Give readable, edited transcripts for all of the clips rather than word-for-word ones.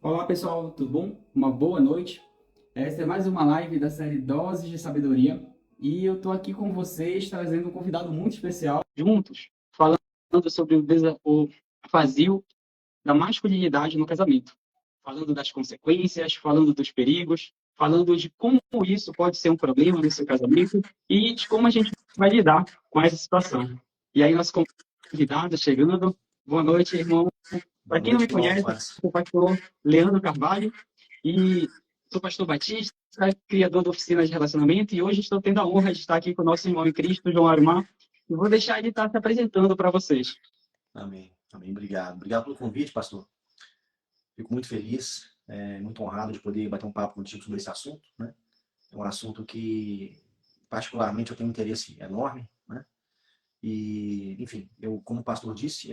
Olá pessoal, tudo bom? Uma boa noite. Essa é mais uma live da série Doses de Sabedoria e eu estou aqui com vocês trazendo um convidado muito especial, juntos, falando sobre o vazio da masculinidade no casamento, falando das consequências, falando dos perigos, falando de como isso pode ser um problema no seu casamento e de como a gente vai lidar com essa situação. E aí, nosso convidado chegando. Boa noite, irmão. Para Boa quem não noite, me irmão. conhece, eu Paz. sou o pastor Leandro Carvalho e sou pastor batista, criador da oficina de relacionamento, e hoje estou tendo a honra de estar aqui com o nosso irmão em Cristo, João Armar, e vou deixar ele estar se apresentando para vocês. Amém. Amém. Obrigado. Obrigado pelo convite, pastor. Fico muito feliz, muito honrado de poder bater um papo contigo sobre esse assunto, né? É um assunto que, particularmente, eu tenho um interesse enorme, né? E, enfim, eu, como o pastor disse,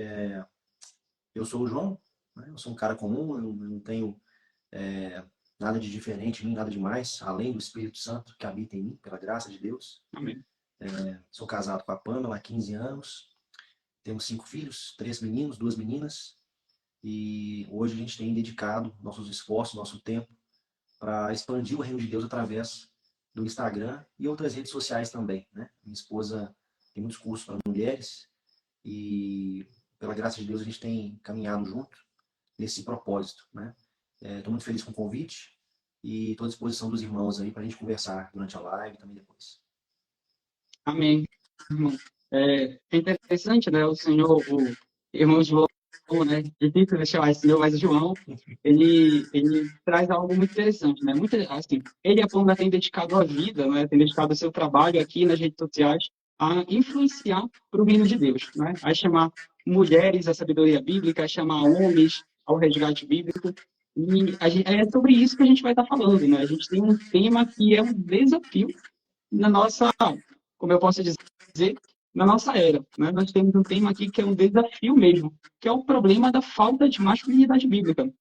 eu sou o João, né? Eu sou um cara comum, eu não tenho nada de diferente em mim, nada demais, além do Espírito Santo que habita em mim, pela graça de Deus. Amém. Sou casado com a Pamela há 15 anos, temos 5 filhos, 3 meninos, 2 meninas. E hoje a gente tem dedicado nossos esforços, nosso tempo para expandir o reino de Deus através do Instagram e outras redes sociais também, né? Minha esposa tem muitos cursos para mulheres e pela graça de Deus a gente tem caminhado junto nesse propósito, né? Estou muito feliz com o convite e estou à disposição dos irmãos aí para a gente conversar durante a live e também depois. Amém, irmão. É interessante, né? O senhor, o irmão João, né? Difícil de chamar esse senhor, mas o João, ele traz algo muito interessante, né? Muito, assim, ele e a Pamela têm dedicado a vida, né? Tem dedicado o seu trabalho aqui nas redes sociais a influenciar para o reino de Deus, né? A chamar mulheres à sabedoria bíblica, a chamar homens ao resgate bíblico. E é sobre isso que a gente vai estar falando, né? A gente tem um tema que é um desafio na nossa, como eu posso dizer, na nossa era, né? Nós temos um tema aqui que é um desafio mesmo, que é o problema da falta de masculinidade bíblica.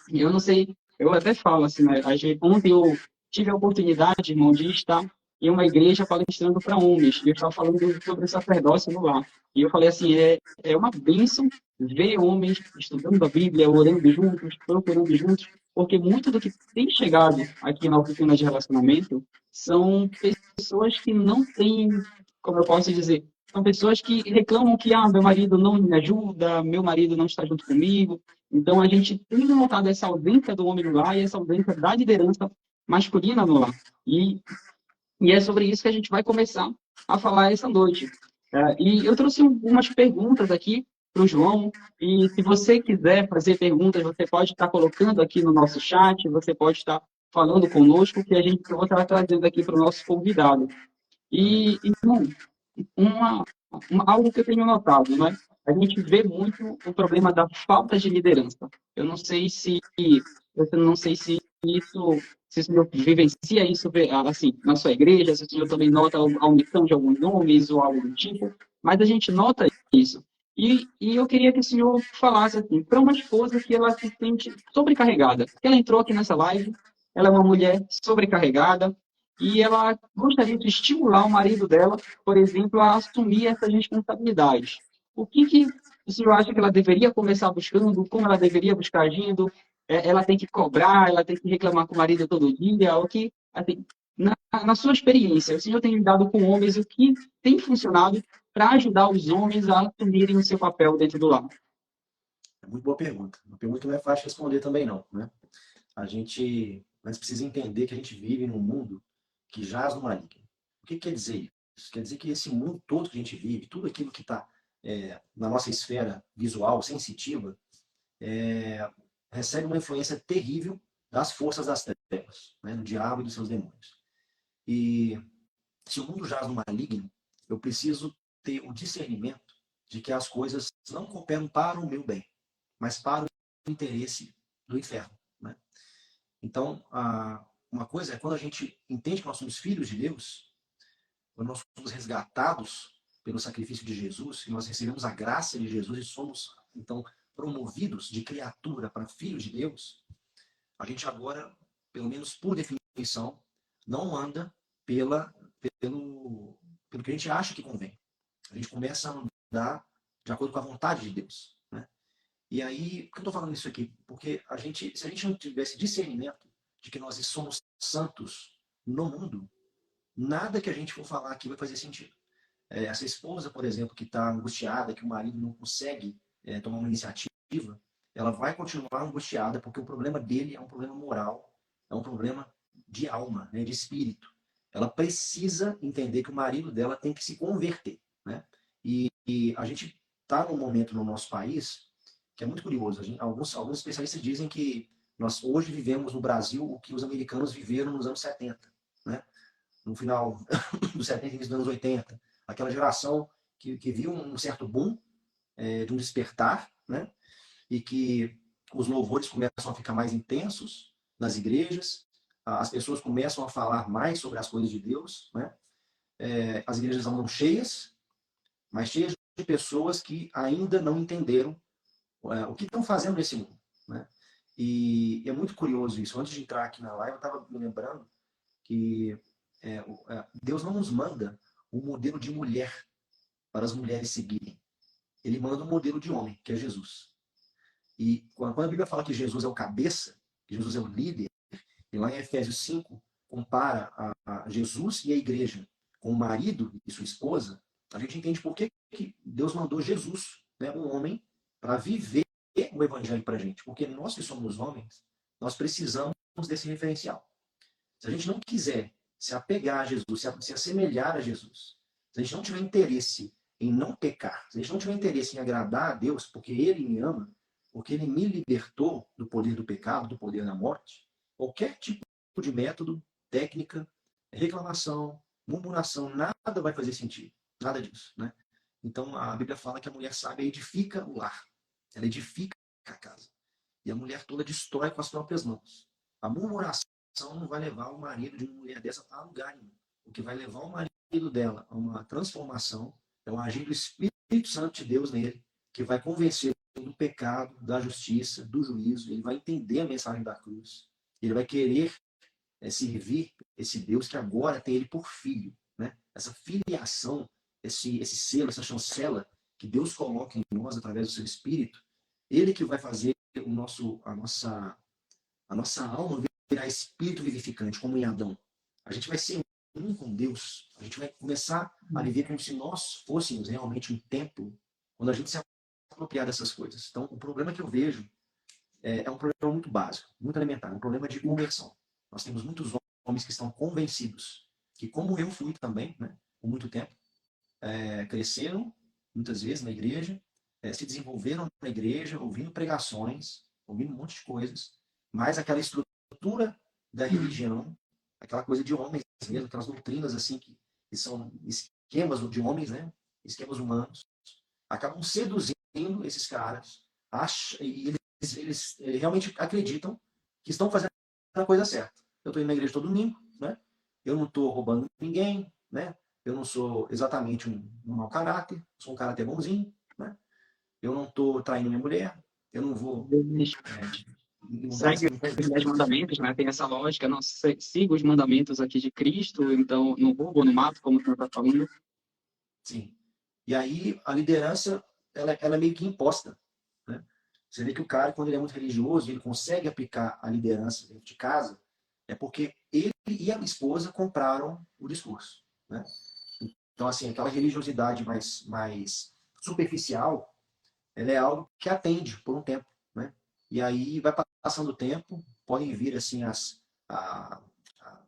E eu não sei, eu até falo assim, né? Ontem eu tive a oportunidade, irmão, de estar em uma igreja palestrando para homens, e eu estava falando sobre o sacerdócio no lar. E eu falei assim, é uma bênção ver homens estudando a Bíblia, orando juntos, procurando juntos, porque muito do que tem chegado aqui na oficina de relacionamento são pessoas que não têm, como eu posso dizer, são pessoas que reclamam que, meu marido não me ajuda, meu marido não está junto comigo. Então, a gente tem notado essa ausência do homem no lar e essa ausência da liderança masculina no lar. E, e é sobre isso que a gente vai começar a falar essa noite. E eu trouxe algumas perguntas aqui para o João, e se você quiser fazer perguntas, você pode estar colocando aqui no nosso chat, você pode estar falando conosco, que a gente que você vai trazendo aqui para o nosso convidado. Amém. E uma, algo que eu tenho notado, né? A gente vê muito o problema da falta de liderança. Eu não sei se, eu não sei se o senhor vivencia isso assim na sua igreja, se o senhor também nota a omissão de alguns nomes ou algo do tipo, mas a gente nota isso. E eu queria que o senhor falasse assim, para uma esposa que ela se sente sobrecarregada, que ela entrou aqui nessa live, ela é uma mulher sobrecarregada e ela gostaria de estimular o marido dela, por exemplo, a assumir essas responsabilidades. O que o senhor acha que ela deveria começar buscando? Como ela deveria buscar agindo? Ela tem que cobrar? Ela tem que reclamar com o marido todo dia? O que, assim, na sua experiência, o senhor tem lidado com homens, o que tem funcionado para ajudar os homens a assumirem o seu papel dentro do lar? É muito boa pergunta. Uma pergunta que não é fácil de responder também não, né? Mas precisa entender que a gente vive num mundo que jaz no maligno. O que quer dizer isso? Quer dizer que esse mundo todo que a gente vive, tudo aquilo que está na nossa esfera visual, sensitiva, é, recebe uma influência terrível das forças das trevas, né, do diabo e dos seus demônios. E se o mundo jaz no maligno, eu preciso ter o discernimento de que as coisas não cooperam para o meu bem, mas para o interesse do inferno. Né? Então, uma coisa é quando a gente entende que nós somos filhos de Deus, quando nós somos resgatados pelo sacrifício de Jesus, e nós recebemos a graça de Jesus e somos, então, promovidos de criatura para filhos de Deus, a gente agora, pelo menos por definição, não anda pela, pelo que a gente acha que convém. A gente começa a andar de acordo com a vontade de Deus. Né? E aí, por que eu estou falando isso aqui? Porque se a gente não tivesse discernimento de que nós somos santos no mundo, nada que a gente for falar aqui vai fazer sentido. Essa esposa, por exemplo, que está angustiada, que o marido não consegue tomar uma iniciativa, ela vai continuar angustiada, porque o problema dele é um problema moral, é um problema de alma, né, de espírito. Ela precisa entender que o marido dela tem que se converter. Né? E a gente está num momento no nosso país que é muito curioso. Alguns especialistas dizem que nós hoje vivemos no Brasil o que os americanos viveram nos anos 70, né? No final dos 70 e início dos anos 80. Aquela geração que viu um certo boom de um despertar, né? E que os louvores começam a ficar mais intensos nas igrejas, as pessoas começam a falar mais sobre as coisas de Deus, né? As igrejas andam cheias, mas cheias de pessoas que ainda não entenderam o que estão fazendo nesse mundo, né? E é muito curioso isso. Antes de entrar aqui na live, eu estava me lembrando que Deus não nos manda um modelo de mulher para as mulheres seguirem. Ele manda um modelo de homem, que é Jesus. E quando a Bíblia fala que Jesus é o cabeça, que Jesus é o líder, e lá em Efésios 5 compara a Jesus e a igreja com o marido e sua esposa, a gente entende por que Deus mandou Jesus, né, um homem, para viver o evangelho para a gente. Porque nós que somos homens, nós precisamos desse referencial. Se a gente não quiser se apegar a Jesus, se assemelhar a Jesus, se a gente não tiver interesse em não pecar, se a gente não tiver interesse em agradar a Deus, porque Ele me ama, porque Ele me libertou do poder do pecado, do poder da morte, qualquer tipo de método, técnica, reclamação, murmuração, nada vai fazer sentido. Nada disso. Né? Então a Bíblia fala que a mulher sábia edifica o lar, ela edifica a casa. E a mulher toda destrói com as próprias mãos. A murmuração não vai levar o marido de uma mulher dessa a lugar nenhum. O que vai levar o marido dela a uma transformação é o agir do Espírito Santo de Deus nele, que vai convencer do pecado, da justiça, do juízo. Ele vai entender a mensagem da cruz. Ele vai querer servir esse Deus que agora tem ele por filho. Né? Essa filiação, esse selo, essa chancela que Deus coloca em nós através do seu Espírito, ele que vai fazer a nossa alma virar espírito vivificante, como em Adão. A gente vai ser um com Deus. A gente vai começar a viver como se nós fôssemos realmente um templo, quando a gente se apropriar dessas coisas. Então, o problema que eu vejo é um problema muito básico, muito elementar, um problema de conversão. Nós temos muitos homens que estão convencidos, que como eu fui também, né, por muito tempo, cresceram, muitas vezes, na igreja, se desenvolveram na igreja, ouvindo pregações, ouvindo um monte de coisas, mas aquela estrutura da religião, aquela coisa de homens mesmo, aquelas doutrinas assim que são esquemas de homens, né? Esquemas humanos, acabam seduzindo esses caras e eles realmente acreditam que estão fazendo a coisa certa. Eu estou indo na igreja todo domingo, né? Eu não estou roubando ninguém, né? Eu não sou exatamente um mau caráter, sou um caráter bonzinho, né? Eu não estou traindo minha mulher, eu não vou Segue os 10 mandamentos, né? Tem essa lógica, não siga os mandamentos aqui de Cristo, então não roubo, não mato, como você está falando. Sim. E aí a liderança, ela é meio que imposta. Né? Você vê que o cara, quando ele é muito religioso, ele consegue aplicar a liderança dentro de casa, é porque ele e a esposa compraram o discurso. Né? Então, assim, aquela religiosidade mais superficial, ela é algo que atende por um tempo. Né? E aí vai passando o tempo, podem vir assim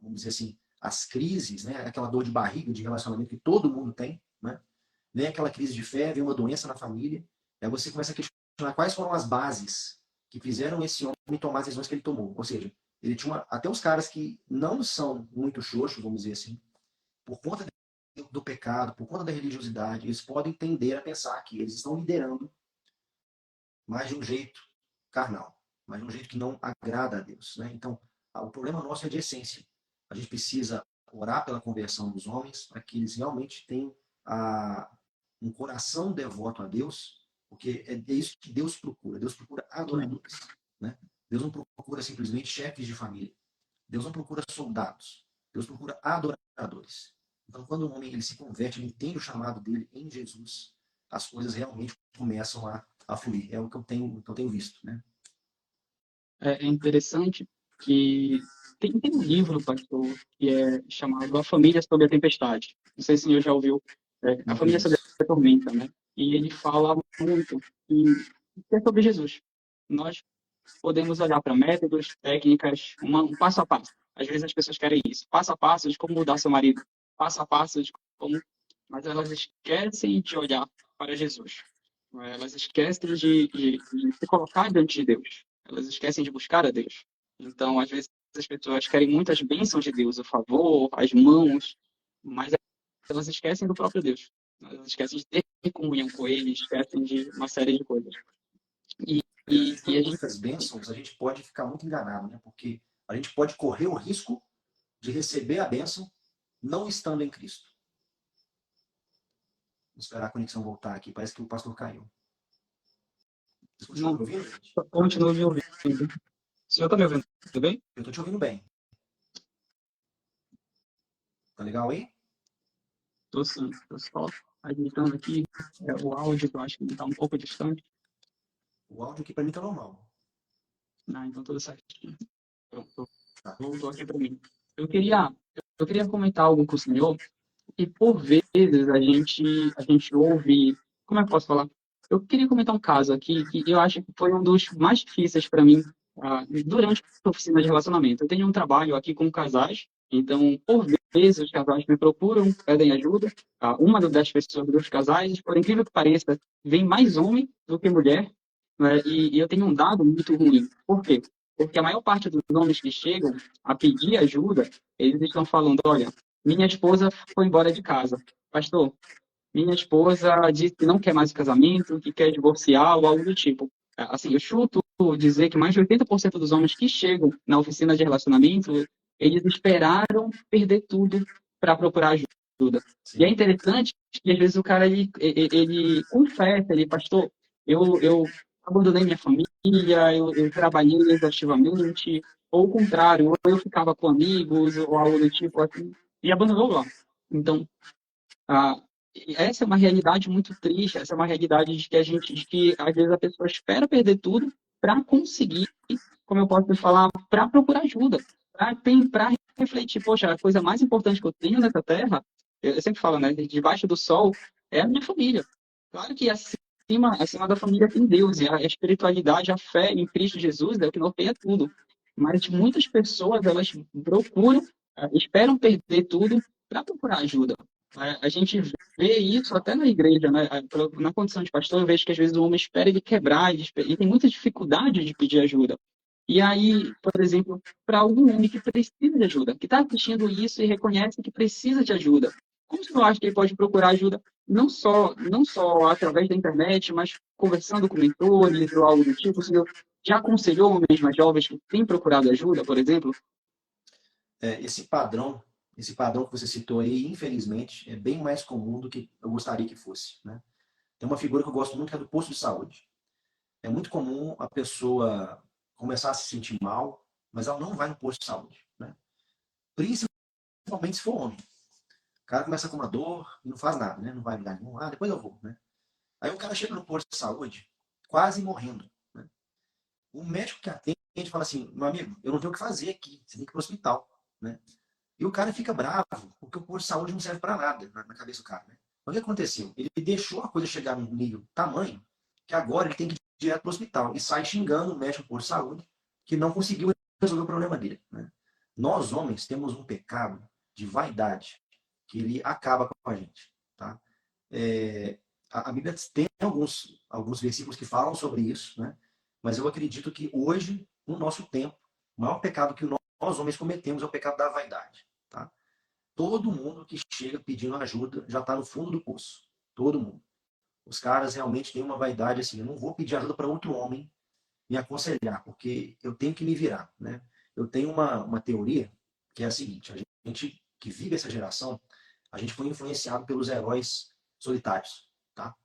vamos dizer assim, as crises, né? Aquela dor de barriga de relacionamento que todo mundo tem, né? Vem aquela crise de fé, vem uma doença na família, aí você começa a questionar quais foram as bases que fizeram esse homem tomar as decisões que ele tomou. Ou seja, ele tinha até os caras que não são muito xoxos, vamos dizer assim, por conta do pecado, por conta da religiosidade, eles podem tender a pensar que eles estão liderando mas de um jeito carnal, mas de um jeito que não agrada a Deus. Né? Então, o problema nosso é de essência. A gente precisa orar pela conversão dos homens para que eles realmente tenham um coração devoto a Deus, porque é isso que Deus procura. Deus procura adoradores. Né? Deus não procura simplesmente chefes de família. Deus não procura soldados. Deus procura adoradores. Então, quando um homem ele se converte, ele entende o chamado dele em Jesus, as coisas realmente começam a fluir. É o que eu tenho visto, né? É interessante que tem um livro, pastor, que é chamado A Família Sob a Tempestade. Não sei se o senhor já ouviu, A Não Família Sob conheço. a Tormenta, né? E ele fala muito que é sobre Jesus. Nós podemos olhar para métodos, técnicas, um passo a passo. Às vezes as pessoas querem isso, passo a passo de como mudar seu marido, passo a passo de como... Mas elas esquecem de olhar para Jesus. Elas esquecem de se colocar diante de Deus. Elas esquecem de buscar a Deus. Então, às vezes, as pessoas querem muitas bênçãos de Deus, o favor, as mãos, mas elas esquecem do próprio Deus. Elas esquecem de ter comunhão com Ele, esquecem de uma série de coisas. E, Quando a gente e fala a em gente muitas bênçãos, a gente pode ficar muito enganado, né? Porque a gente pode correr o risco de receber a bênção não estando em Cristo. Vou esperar a conexão voltar aqui. Parece que o pastor caiu. Vocês continuam não me ouvindo, gente? continuo me ouvindo. O senhor está me ouvindo bem? Eu estou te ouvindo bem. Tá legal aí? Estou sim. Estou só ajeitando aqui o áudio, que eu acho que está um pouco distante. O áudio aqui para mim tá normal. Ah, então tudo certinho. Pronto, Tá. voltou aqui para mim. Eu queria, eu queria comentar algo com o senhor, e por vezes a gente ouve, como é que eu posso falar? Eu queria comentar um caso aqui que eu acho que foi um dos mais difíceis para mim durante a oficina de relacionamento. Eu tenho um trabalho aqui com casais, então por vezes os casais me procuram, pedem ajuda. Uma das pessoas dos casais, por incrível que pareça, vem mais homem do que mulher, né? E eu tenho um dado muito ruim. Por quê? Porque a maior parte dos homens que chegam a pedir ajuda, eles estão falando, olha, minha esposa foi embora de casa. Pastor, minha esposa disse que não quer mais o casamento, que quer divorciar ou algo do tipo. Assim, eu chuto dizer que mais de 80% dos homens que chegam na oficina de relacionamento, eles esperaram perder tudo para procurar ajuda. E é Sim. interessante que às vezes o cara ele confessa, ele, pastor, eu abandonei minha família, eu trabalhei exaustivamente, ou o contrário, ou eu ficava com amigos ou algo do tipo assim, e abandonou lá. Então, ah, essa é uma realidade muito triste, essa é uma realidade de que às vezes a pessoa espera perder tudo para conseguir, como eu posso falar, para procurar ajuda, para refletir, poxa, a coisa mais importante que eu tenho nessa terra, eu sempre falo, né, debaixo do sol, é a minha família. Claro que acima da família tem Deus, e a espiritualidade, a fé em Cristo Jesus é o que norteia tudo. Mas muitas pessoas, elas procuram, esperam perder tudo para procurar ajuda. A gente vê isso até na igreja, né? Na condição de pastor, eu vejo que às vezes o homem espera ele quebrar, ele tem muita dificuldade de pedir ajuda. E aí, por exemplo, para algum homem que precisa de ajuda, que está assistindo isso e reconhece que precisa de ajuda, como você acha que ele pode procurar ajuda não só através da internet, mas conversando com mentores ou algo do tipo? O senhor já aconselhou homens mais jovens que têm procurado ajuda, por exemplo? Esse padrão que você citou aí, infelizmente, é bem mais comum do que eu gostaria que fosse, né? Tem uma figura que eu gosto muito que é do posto de saúde. É muito comum a pessoa começar a se sentir mal, mas ela não vai no posto de saúde, né? Principalmente se for homem. O cara começa com uma dor e não faz nada, né? Não vai lugar nenhum. Depois eu vou, né? Aí o cara chega no posto de saúde quase morrendo, né? O médico que atende fala assim, meu amigo, eu não tenho o que fazer aqui, você tem que ir pro hospital, né? E o cara fica bravo, porque o posto de saúde não serve para nada na cabeça do cara, né? Então, o que aconteceu? Ele deixou a coisa chegar num nível tamanho que agora ele tem que ir direto para o hospital e sai xingando o médico do posto de saúde que não conseguiu resolver o problema dele, né? Nós, homens, temos um pecado de vaidade que ele acaba com a gente, tá? É, a Bíblia tem alguns versículos que falam sobre isso, né? Mas eu acredito que hoje, no nosso tempo, o maior pecado que nós homens cometemos é o pecado da vaidade, tá? Todo mundo que chega pedindo ajuda já está no fundo do poço. Todo mundo. Os caras realmente têm uma vaidade assim, eu não vou pedir ajuda para outro homem me aconselhar, porque eu tenho que me virar, né? Eu tenho uma teoria que é a seguinte, a gente que vive essa geração, a gente foi influenciado pelos heróis solitários, tá?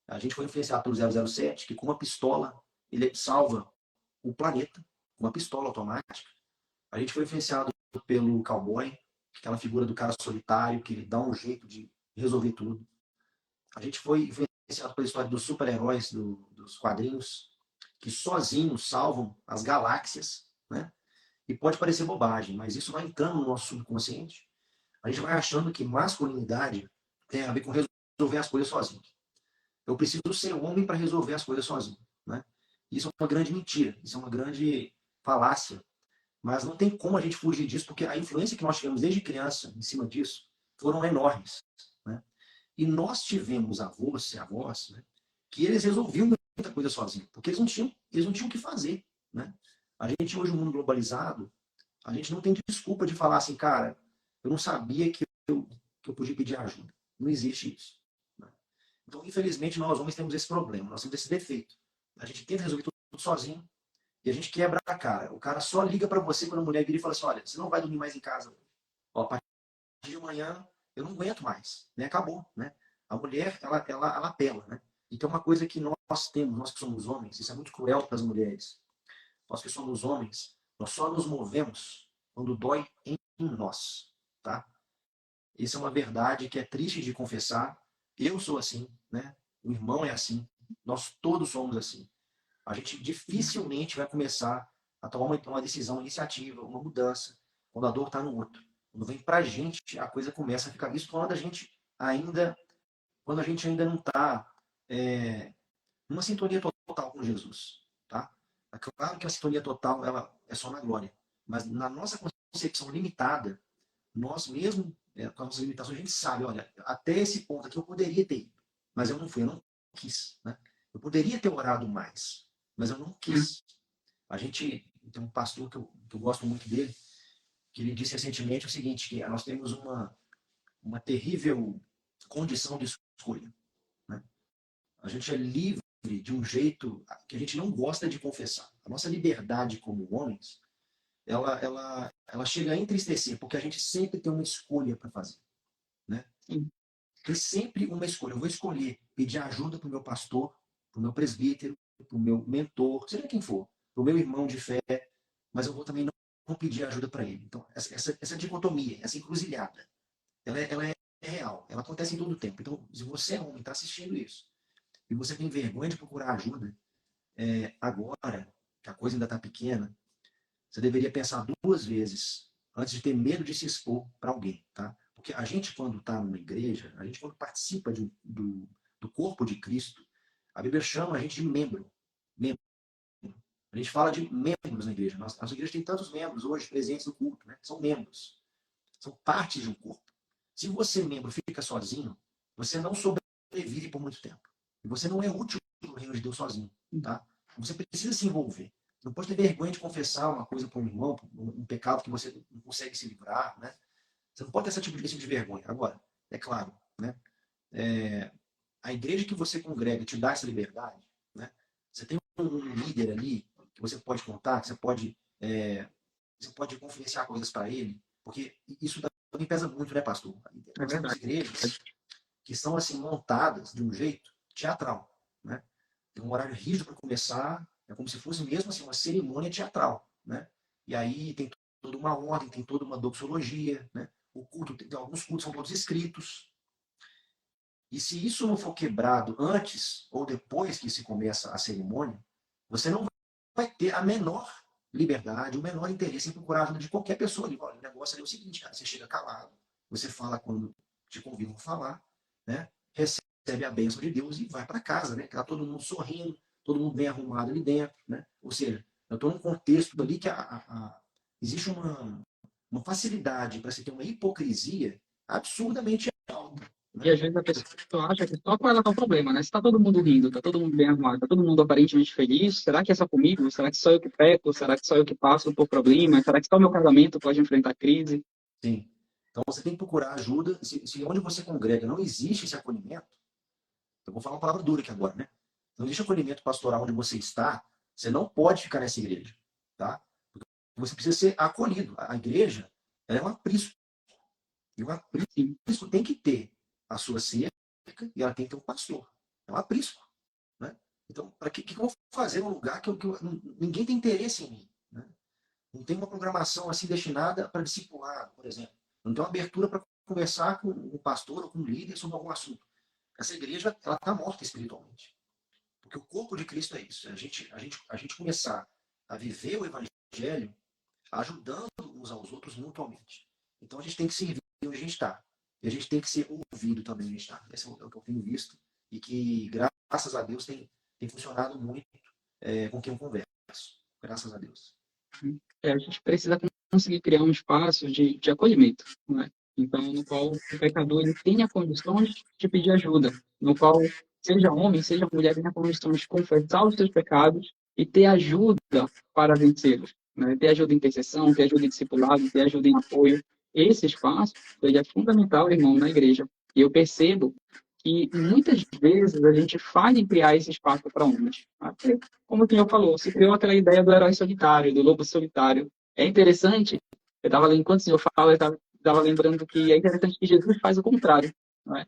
A gente foi influenciado pelo 007, que com uma pistola ele salva o planeta, com uma pistola automática. A gente foi influenciado pelo cowboy, aquela figura do cara solitário, que ele dá um jeito de resolver tudo. A gente foi influenciado pela história dos super-heróis dos quadrinhos, que sozinhos salvam as galáxias, né? E pode parecer bobagem, mas isso vai entrando no nosso subconsciente. A gente vai achando que masculinidade tem a ver com resolver as coisas sozinho. Eu preciso ser homem para resolver as coisas sozinho, né? Isso é uma grande mentira, isso é uma grande falácia, mas não tem como a gente fugir disso, porque a influência que nós tivemos desde criança em cima disso foram enormes, né? E nós tivemos avós, né, que eles resolviam muita coisa sozinhos, porque eles não tinham o que fazer, né? A gente hoje, um mundo globalizado, a gente não tem desculpa de falar assim, cara, eu não sabia que eu podia pedir ajuda. Não existe isso, né? Então, infelizmente, nós homens temos esse problema, nós temos esse defeito. A gente tenta resolver tudo sozinho e a gente quebra a cara. O cara só liga para você quando a mulher vira e fala assim, olha, você não vai dormir mais em casa. Ó, a partir de amanhã eu não aguento mais, né? Acabou, né? A mulher, ela apela, né? Então, uma coisa que nós temos, nós que somos homens, isso é muito cruel para as mulheres. Nós que somos homens, nós só nos movemos quando dói em nós, tá? Isso é uma verdade que é triste de confessar. Eu sou assim, né? O irmão é assim. Nós todos somos assim. A gente dificilmente vai começar a tomar uma decisão, uma iniciativa, uma mudança, quando a dor está no outro. Quando vem pra gente, a coisa começa a ficar. Isso quando a gente ainda não está numa sintonia total com Jesus, tá? É claro que a sintonia total ela é só na glória, mas na nossa concepção limitada, nós mesmo, com as nossas limitações, a gente sabe, olha, até esse ponto aqui eu poderia ter ido, mas eu não fui, eu não quis, né? Eu poderia ter orado mais, mas eu não quis. A gente tem um pastor que eu gosto muito dele, que ele disse recentemente o seguinte, que nós temos uma terrível condição de escolha, né? A gente é livre de um jeito que a gente não gosta de confessar. A nossa liberdade como homens, ela chega a entristecer, porque a gente sempre tem uma escolha para fazer, né? Sim. Tem sempre uma escolha. Eu vou escolher pedir ajuda para o meu pastor, para o meu presbítero, para o meu mentor, seja quem for, para o meu irmão de fé, mas eu vou também não pedir ajuda para ele. Então, essa dicotomia, essa encruzilhada, ela é real, ela acontece em todo o tempo. Então, se você é homem, está assistindo isso, e você tem vergonha de procurar ajuda, agora, que a coisa ainda está pequena, você deveria pensar duas vezes antes de ter medo de se expor para alguém, tá? Porque a gente, quando está numa igreja, a gente, quando participa do corpo de Cristo, a Bíblia chama a gente de membro. Membro. A gente fala de membros na igreja. Nossa igreja tem tantos membros hoje presentes no culto, né? São membros. São partes de um corpo. Se você, membro, fica sozinho, você não sobrevive por muito tempo. E você não é útil no reino de Deus sozinho, tá? Você precisa se envolver. Não pode ter vergonha de confessar uma coisa para um irmão, um pecado que você não consegue se livrar, né? Você não pode ter esse tipo de vergonha. Agora, é claro, né? A igreja que você congrega te dá essa liberdade, né? Você tem um líder ali que você pode contar, que você pode confidenciar coisas para ele, porque isso também pesa muito, né, pastor? É Nós temos verdade. igrejas que são assim montadas de um jeito teatral, né? Tem um horário rígido para começar, é como se fosse mesmo assim uma cerimônia teatral, né? E aí tem toda uma ordem, tem toda uma doxologia, né? O culto, alguns cultos são todos escritos. E se isso não for quebrado antes ou depois que se começa a cerimônia, você não vai ter a menor liberdade, o menor interesse em procurar a ajuda de qualquer pessoa. Olha, o negócio é o seguinte, cara, você chega calado, você fala quando te convidam a falar, né? Recebe a bênção de Deus e vai para casa, né? Tá todo mundo sorrindo, todo mundo bem arrumado ali dentro, né? Ou seja, eu estou num contexto ali que existe uma facilidade para se ter uma hipocrisia absurdamente alta, E né? às vezes a pessoa acha que só com ela tá o problema, né? Se tá todo mundo rindo, tá todo mundo bem arrumado, tá todo mundo aparentemente feliz, será que é só comigo? Será que só eu que peco? Será que só eu que passo por problemas? Será que só o meu casamento pode enfrentar crise? Sim. Então você tem que procurar ajuda. Se onde você congrega não existe esse acolhimento, eu vou falar uma palavra dura aqui agora, né? Não existe acolhimento pastoral onde você está, você não pode ficar nessa igreja, tá? Você precisa ser acolhido. A igreja, ela é um aprisco. E o Sim, aprisco tem que ter a sua cerca e ela tem que ter um pastor. É um aprisco, né? Então, para que eu vou fazer num lugar ninguém tem interesse em mim, né? Não tem uma programação assim destinada para discipulado, por exemplo. Não tem uma abertura para conversar com um pastor ou com um líder sobre algum assunto. essa igreja ela está morta espiritualmente. Porque o corpo de Cristo é isso. A gente começar a viver o evangelho ajudando uns aos outros mutuamente. Então a gente tem que servir onde a gente está. E a gente tem que ser ouvido também onde a gente está. Esse é o que eu tenho visto e que, graças a Deus, tem funcionado muito com quem eu converso. Graças a Deus. A gente precisa conseguir criar um espaço de acolhimento, né? Então, no qual o pecador ele tenha condições de pedir ajuda, no qual seja homem, seja mulher, tenha condições de confessar os seus pecados e ter ajuda para vencê-los, né? Ter ajuda em intercessão, ter ajuda em discipulado, ter ajuda em apoio. Esse espaço ele é fundamental, irmão, na igreja. E eu percebo que muitas vezes a gente falha em criar esse espaço para homens. Até, como o senhor falou, se criou aquela ideia do herói solitário, do lobo solitário. É interessante, eu estava enquanto o senhor fala, eu estava lembrando que é interessante que Jesus faz o contrário. Não é?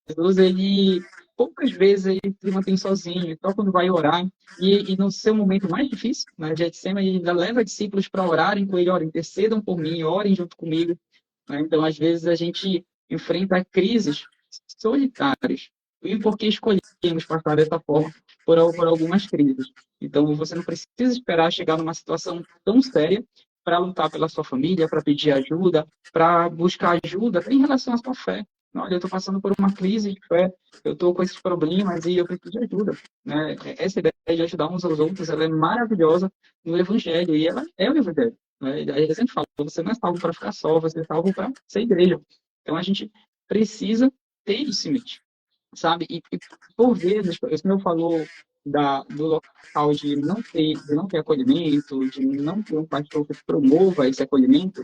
Jesus, ele poucas vezes ele se mantém sozinho, só quando vai orar, e no seu momento mais difícil, na Getsêmani, ele ainda leva discípulos para orarem com ele, olha, intercedam por mim, orem junto comigo. Né? Então, às vezes, a gente enfrenta crises solitárias. E por que escolhemos passar dessa forma por algumas crises? Então, você não precisa esperar chegar numa situação tão séria para lutar pela sua família, para pedir ajuda, para buscar ajuda até em relação à sua fé. Olha, eu estou passando por uma crise de fé, eu estou com esses problemas e eu preciso de ajuda. Né? Essa ideia de ajudar uns aos outros, ela é maravilhosa no Evangelho, e ela é o Evangelho. Né? Eu sempre falo, você não é salvo para ficar só, você é salvo para ser igreja. Então, a gente precisa ter isso em mente, sabe? E por vezes, o senhor falou do local de não ter acolhimento, de não ter um pastor que promova esse acolhimento,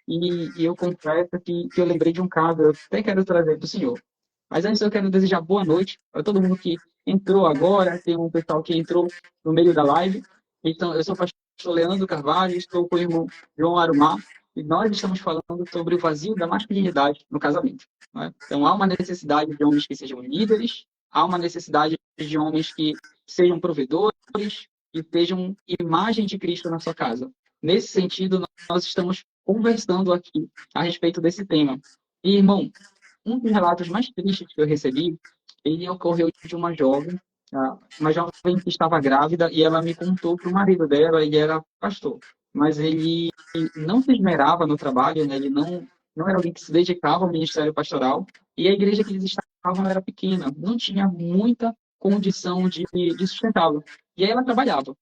e eu confesso que eu lembrei de um caso, eu até quero trazer para o senhor. Mas antes eu quero desejar boa noite para todo mundo que entrou agora, tem um pessoal que entrou no meio da live. Então, eu sou o pastor Leandro Carvalho, estou com o irmão João Arumar, e nós estamos falando sobre o vazio da masculinidade no casamento. Né? Então, há uma necessidade de homens que sejam líderes, há uma necessidade de homens que sejam provedores, que sejam imagem de Cristo na sua casa. Nesse sentido, nós estamos conversando aqui a respeito desse tema. E, irmão, um dos relatos mais tristes que eu recebi, ele ocorreu de uma jovem que estava grávida, e ela me contou que o marido dela, ele era pastor, mas ele não se esmerava no trabalho, né? Ele não era alguém que se dedicava ao ministério pastoral, e a igreja que eles estavam era pequena, não tinha muita condição de sustentá-lo. E aí ela trabalhava,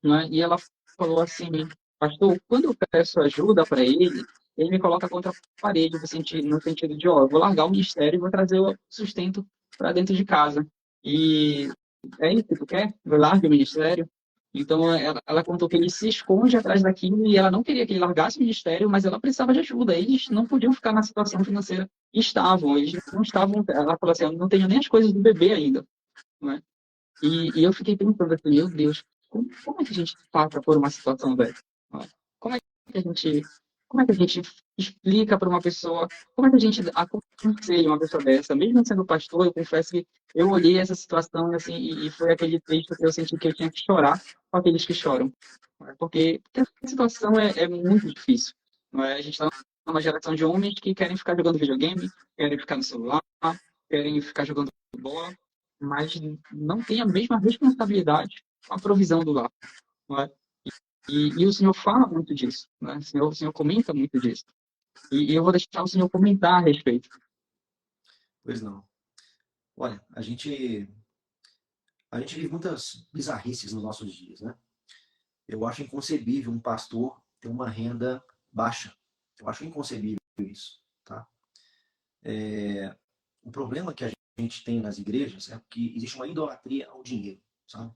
né? E ela falou assim, pastor, quando eu peço ajuda para ele, ele me coloca contra a parede, no sentido de, ó, eu vou largar o ministério e vou trazer o sustento para dentro de casa. E é isso que tu quer? Eu largo o ministério? Então, ela contou que ele se esconde atrás daquilo e ela não queria que ele largasse o ministério, mas ela precisava de ajuda. Eles não podiam ficar na situação financeira que estavam. Eles não estavam... Ela falou assim, eu não tenho nem as coisas do bebê ainda. Né? E eu fiquei pensando assim, meu Deus, como é que a gente passa por uma situação dessa? Como é que a gente, como é que a gente explica para uma pessoa, como é que a gente aconselha uma pessoa dessa? Mesmo sendo pastor, eu confesso que eu olhei essa situação assim, e foi aquele texto que eu senti que eu tinha que chorar com aqueles que choram. Porque a situação é muito difícil. Não é? A gente está numa geração de homens que querem ficar jogando videogame, querem ficar no celular, querem ficar jogando bola, mas não tem a mesma responsabilidade com a provisão do lar. Não é? E o senhor fala muito disso, né? O senhor comenta muito disso. E eu vou deixar o senhor comentar a respeito. Pois não. Olha, a gente vive muitas bizarrices nos nossos dias, né? Eu acho inconcebível um pastor ter uma renda baixa. Eu acho inconcebível isso, tá? O problema que a gente tem nas igrejas é que existe uma idolatria ao dinheiro, sabe?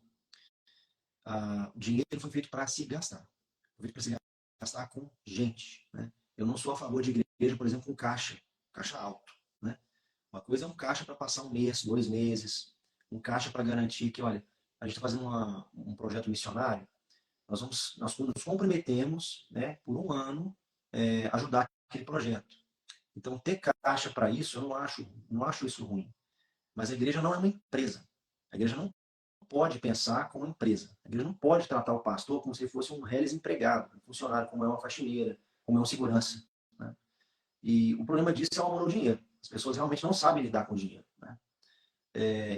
O dinheiro foi feito para se gastar. Foi feito para se gastar com gente, né? Eu não sou a favor de igreja, por exemplo, com caixa alto, né? Uma coisa é um caixa para passar um mês, 2 meses, um caixa para garantir que, olha, a gente está fazendo um projeto missionário, nós nos comprometemos, né, por um ano, ajudar aquele projeto. Então, ter caixa para isso, eu não acho isso ruim. Mas a igreja não é uma empresa. A igreja não pode pensar como uma empresa. A igreja não pode tratar o pastor como se fosse um reles empregado, um funcionário, como é uma faxineira, como é um segurança. Né? E o problema disso é o amor ao dinheiro. As pessoas realmente não sabem lidar com o dinheiro. Né?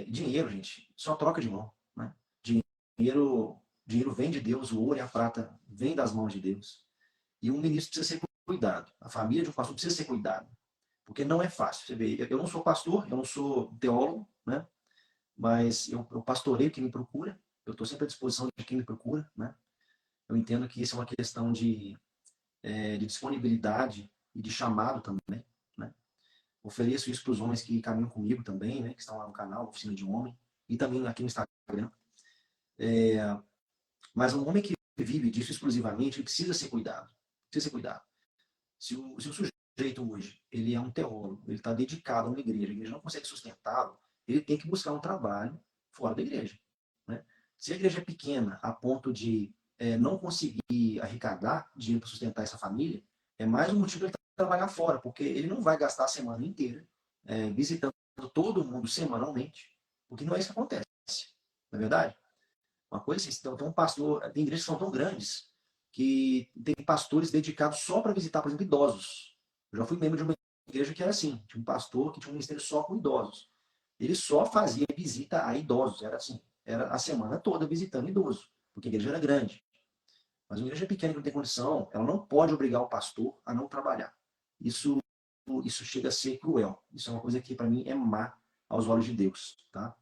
Dinheiro, gente, só troca de mão, né? Dinheiro vem de Deus, o ouro e a prata vem das mãos de Deus. E um ministro precisa ser cuidado. A família de um pastor precisa ser cuidado. Porque não é fácil. Você vê, eu não sou pastor, eu não sou teólogo, né? Mas eu pastoreio quem me procura. Eu estou sempre à disposição de quem me procura, né? Eu entendo que isso é uma questão de disponibilidade e de chamado também, né? Ofereço isso para os homens que caminham comigo também, né? Que estão lá no canal, Oficina de Homem, e também aqui no Instagram. Mas um homem que vive disso exclusivamente, ele precisa ser cuidado. Precisa ser cuidado. Se o sujeito hoje, ele é um teólogo, ele está dedicado a uma igreja, a igreja não consegue sustentá-lo, ele tem que buscar um trabalho fora da igreja, né? Se a igreja é pequena a ponto de não conseguir arrecadar dinheiro para sustentar essa família, é mais um motivo para ele trabalhar fora, porque ele não vai gastar a semana inteira visitando todo mundo semanalmente, porque não é isso que acontece, não é verdade? Uma coisa assim, então, um pastor, tem igrejas que são tão grandes que tem pastores dedicados só para visitar, por exemplo, idosos. Eu já fui membro de uma igreja que era assim, tinha um pastor que tinha um ministério só com idosos. Ele só fazia visita a idosos, era assim, era a semana toda visitando idosos, porque a igreja era grande. Mas uma igreja pequena que não tem condição, ela não pode obrigar o pastor a não trabalhar. Isso, isso chega a ser cruel. Isso é uma coisa que para mim é má aos olhos de Deus, tá?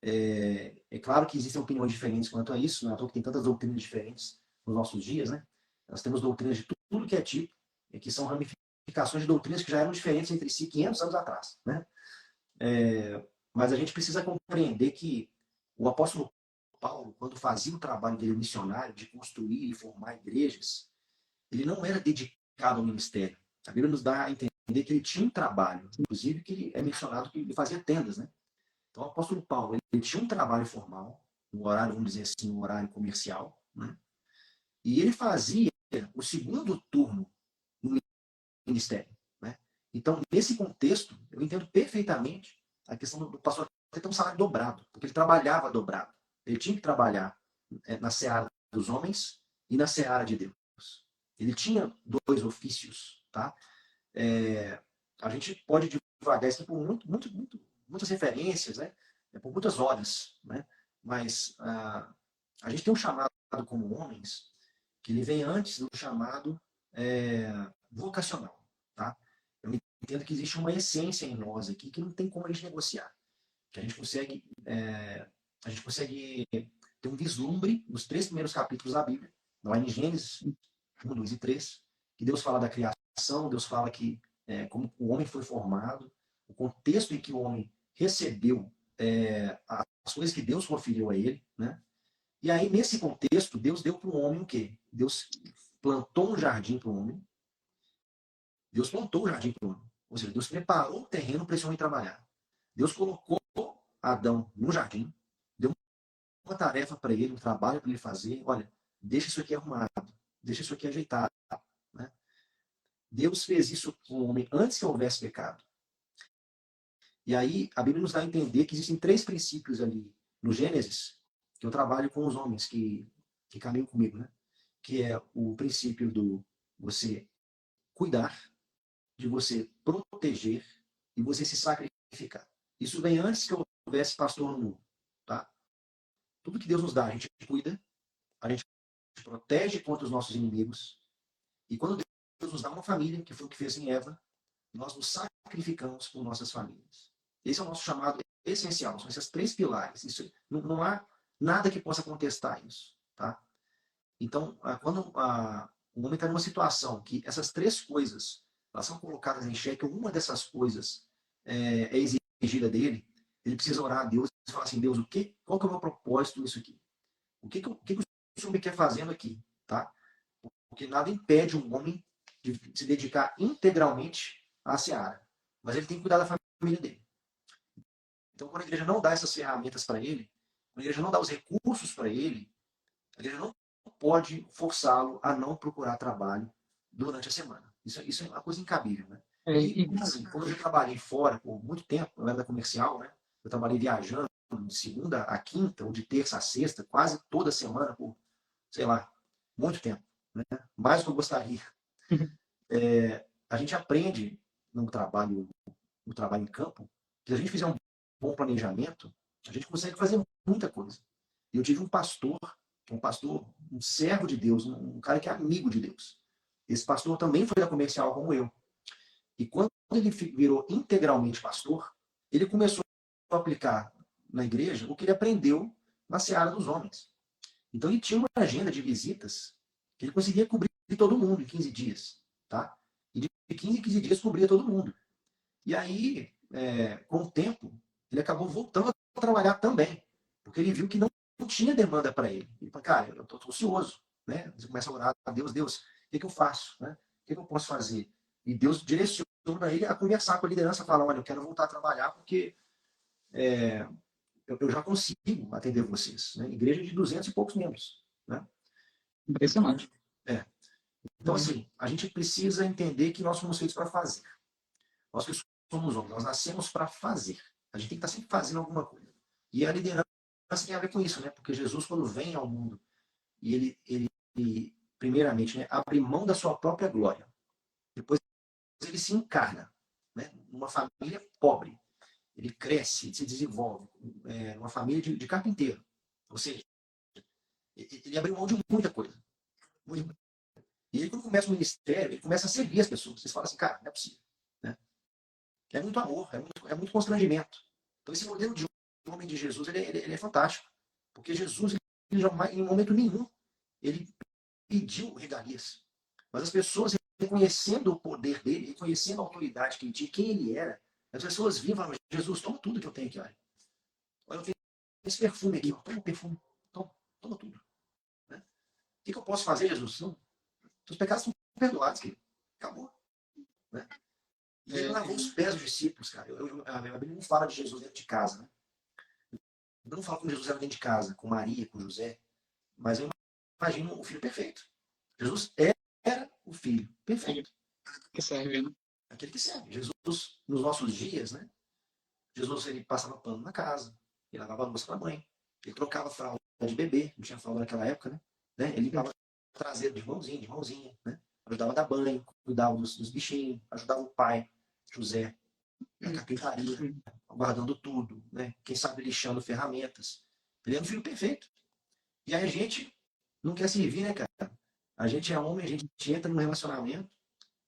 É claro que existem opiniões diferentes quanto a isso, não é à toa que tem tantas doutrinas diferentes nos nossos dias, né? Nós temos doutrinas de tudo que é tipo, que são ramificações de doutrinas que já eram diferentes entre si 500 anos atrás, né? Mas a gente precisa compreender que o apóstolo Paulo, quando fazia o trabalho dele missionário, de construir e formar igrejas, ele não era dedicado ao ministério. A Bíblia nos dá a entender que ele tinha um trabalho, inclusive que ele é mencionado que ele fazia tendas, né? Então, o apóstolo Paulo, ele tinha um trabalho formal, um horário, vamos dizer assim, um horário comercial, né? E ele fazia o segundo turno no ministério, né? Então, nesse contexto, eu entendo perfeitamente a questão do pastor ter um salário dobrado, porque ele trabalhava dobrado. Ele tinha que trabalhar na seara dos homens e na seara de Deus. Ele tinha dois ofícios, tá? A gente pode divagar isso por muitas referências, né? Por muitas horas, né? Mas a gente tem um chamado como homens que ele vem antes do chamado vocacional, tá? Eu entendo que existe uma essência em nós aqui que não tem como a gente negociar, que a gente consegue ter um vislumbre nos 3 primeiros capítulos da Bíblia, lá em Gênesis 1, 2 e 3, que Deus fala da criação, Deus fala que como o homem foi formado, o contexto em que o homem recebeu as coisas que Deus conferiu a ele, né? E aí, nesse contexto, Deus deu para o homem o quê? Deus plantou um jardim para o homem. Deus plantou o jardim para o homem. Ou seja, Deus preparou o terreno para esse homem trabalhar. Deus colocou Adão no jardim, deu uma tarefa para ele, um trabalho para ele fazer. Olha, deixa isso aqui arrumado, deixa isso aqui ajeitado, né? Deus fez isso com o homem antes que houvesse pecado. E aí a Bíblia nos dá a entender que existem 3 princípios ali no Gênesis que eu trabalho com os homens que caminham comigo, né? Que é o princípio do você cuidar, de você proteger e você se sacrificar. Isso vem antes que houvesse pastor no mundo, tá? Tudo que Deus nos dá, a gente cuida, a gente protege contra os nossos inimigos. E quando Deus nos dá uma família, que foi o que fez em Eva, nós nos sacrificamos por nossas famílias. Esse é o nosso chamado essencial, são esses 3 pilares. Isso, não há nada que possa contestar isso, tá? Então, quando o homem está numa situação que essas 3 coisas elas são colocadas em xeque, uma dessas coisas é exigida dele, ele precisa orar a Deus e falar assim, Deus, qual que é o meu propósito nisso aqui? O que o Senhor me quer fazendo aqui? Tá? Porque nada impede um homem de se dedicar integralmente à seara. Mas ele tem que cuidar da família dele. Então, quando a igreja não dá essas ferramentas para ele, quando a igreja não dá os recursos para ele, a igreja não pode forçá-lo a não procurar trabalho durante a semana. Isso é uma coisa incabível, né? E, assim, como eu já trabalhei fora por muito tempo, eu era da comercial, né? Eu trabalhei viajando de segunda a quinta, ou de terça a sexta, quase toda semana, por, sei lá, muito tempo, né? Mais do que eu gostaria. A gente aprende no trabalho em campo, que se a gente fizer um bom planejamento, a gente consegue fazer muita coisa. Eu tive um pastor, um servo de Deus, um cara que é amigo de Deus. Esse pastor também foi da comercial como eu. E quando ele virou integralmente pastor, ele começou a aplicar na igreja o que ele aprendeu na seara dos homens. Então ele tinha uma agenda de visitas que ele conseguia cobrir todo mundo em 15 dias. Tá? E de 15 em 15 dias cobria todo mundo. E aí, com o tempo, ele acabou voltando a trabalhar também, porque ele viu que não tinha demanda para ele. Ele falou, cara, eu estou ocioso. Né? Você começa a orar a Deus, Deus, o que eu faço? Né? O que eu posso fazer? E Deus direcionou ele a conversar com a liderança, falar, olha, eu quero voltar a trabalhar porque eu já consigo atender vocês. Né? Igreja de 200 e poucos membros. Né? Então, Impressionante. então, assim, a gente precisa entender que nós somos feitos para fazer. Nós que somos homens, nós nascemos para fazer. A gente tem que estar sempre fazendo alguma coisa. E a liderança tem a ver com isso, né? Porque Jesus, quando vem ao mundo, e ele primeiramente, né, abre mão da sua própria glória. Depois ele se encarna, né, numa família pobre. Ele cresce, se desenvolve, numa família de carpinteiro. Ou seja, ele abriu mão de muita coisa. Muita. E ele, quando começa o ministério, ele começa a servir as pessoas. Vocês falam assim, cara, não é possível. Né? É muito amor, é muito constrangimento. Então, esse modelo de homem de Jesus, ele é fantástico. Porque Jesus, ele jamais, em momento nenhum, ele pediu regalias. Mas as pessoas, reconhecendo o poder dele, reconhecendo a autoridade que ele tinha, quem ele era, as pessoas viam e falavam, Jesus, toma tudo que eu tenho aqui, olha. Olha, eu tenho esse perfume aqui, ó, toma o perfume, toma tudo. Né? O que eu posso fazer, Jesus? Não, os pecados são perdoados, querido. Acabou. Né? E ele lavou os pés dos discípulos, cara. A Bíblia não fala de Jesus dentro de casa, né? Eu não falo como Jesus era dentro de casa, com Maria, com José, mas eu imagino o filho perfeito. Jesus era o filho perfeito. Que serve, né? Aquele que serve. Jesus, nos nossos dias, né? Jesus, ele passava pano na casa, ele lavava a louça para a mãe, ele trocava fralda de bebê, não tinha fralda naquela época, né? Ele limpava traseiro de mãozinha, né? Ajudava a dar banho, cuidava dos bichinhos, ajudava o pai, José, na carpintaria, guardando tudo, né? Quem sabe lixando ferramentas. Ele é um filho perfeito. E aí a gente não quer servir, né, cara? A gente é homem, a gente entra num relacionamento